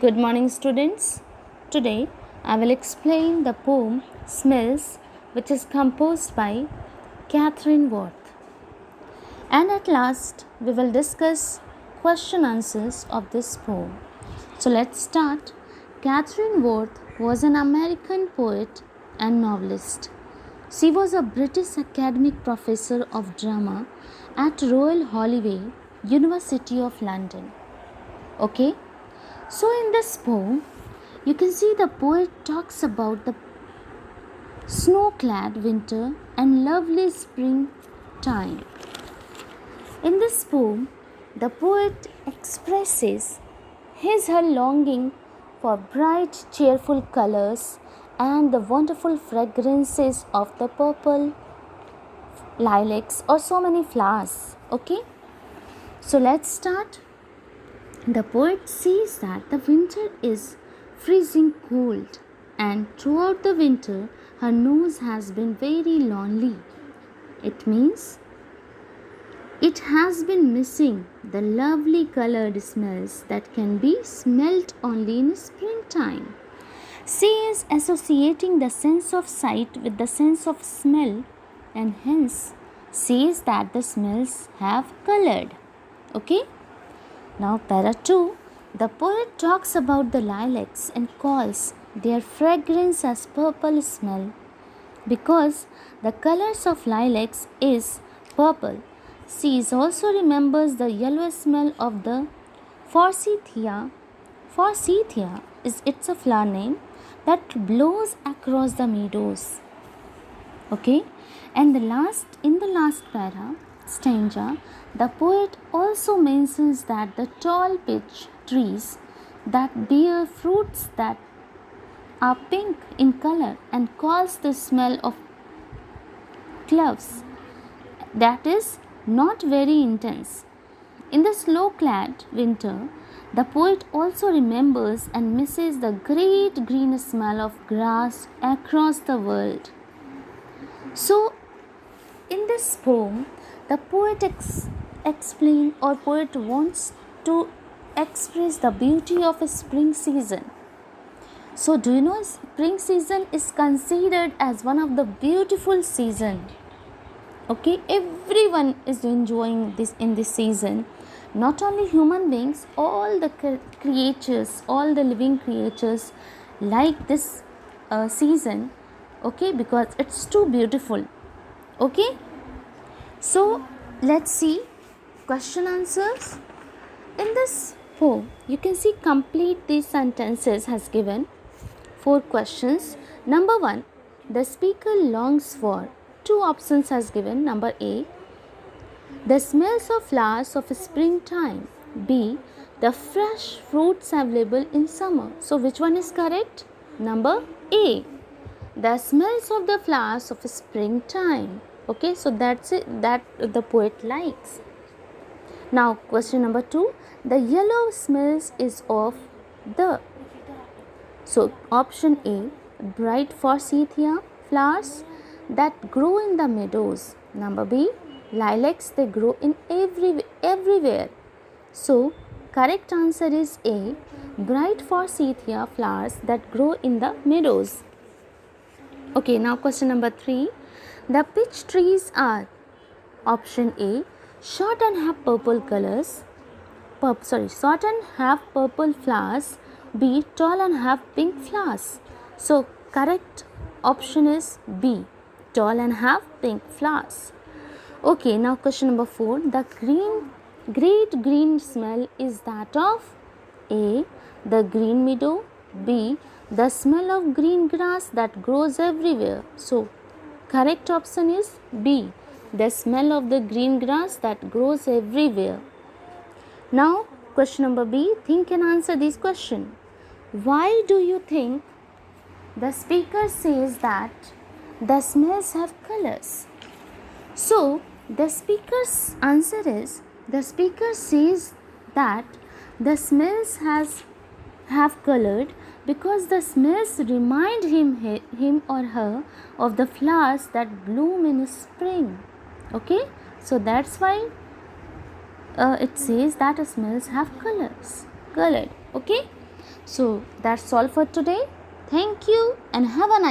Good morning, students. Today I will explain the poem Smells, which is composed by Catherine Worth. And at last, we will discuss question answers of this poem. So let's start. Catherine Worth was an American poet and novelist. She was a British academic professor of drama at Royal Holloway, University of London. Okay? So, in this poem, you can see the poet talks about the snow clad winter and lovely spring time. In this poem, the poet expresses her longing for bright, cheerful colors and the wonderful fragrances of the purple lilacs or so many flowers. Okay, so let's start. The poet says that the winter is freezing cold, and throughout the winter, her nose has been very lonely. It means it has been missing the lovely colored smells that can be smelt only in springtime. She is associating the sense of sight with the sense of smell, and hence says that the smells have colored. Okay? Now, para 2, the poet talks about the lilacs and calls their fragrance as purple smell because the colors of lilacs is purple. She also remembers the yellow smell of the forsythia. Forsythia it's a flower name that blows across the meadows. Okay, and in the last stanza, the poet also mentions that the tall peach trees that bear fruits that are pink in color and calls the smell of cloves that is not very intense. In the snow-clad winter, the poet also remembers and misses the great green smell of grass across the world. So, in this poem, the poet poet wants to express the beauty of a spring season. So, do you know spring season is considered as one of the beautiful season? Okay, everyone is enjoying this in this season. Not only human beings, all the creatures, all the living creatures like this season. Okay, because it's too beautiful. Okay, so let's see question answers. In this poem, you can see complete these sentences has given 4 questions. Number 1, the speaker longs for. 2 options has given. Number A, the smells of flowers of springtime. B, the fresh fruits available in summer. So which one is correct? Number A, the smells of the flowers of springtime. Okay, so that's it, that the poet likes. Now question number 2, the yellow smells is of the. So option A, bright forsythia flowers that grow in the meadows. Number B, lilacs, they grow in everywhere. So correct answer is A, bright forsythia flowers that grow in the meadows. Okay, now question number 3. The peach trees are option A, short and have purple colors. Short and have purple flowers. B, tall and have pink flowers. So correct option is B, tall and have pink flowers. Okay, now question number 4. The great green smell is that of A, the green meadow. B, the smell of green grass that grows everywhere. So correct option is B, the smell of the green grass that grows everywhere. Now question number B, think and answer this question. Why do you think the speaker says that the smells have colors? So the speaker's answer is, the speaker says that the smells have colored because the smells remind him or her of the flowers that bloom in spring. Okay, so that's why it says that smells have colored. Okay, So that's all for today. Thank you and have a nice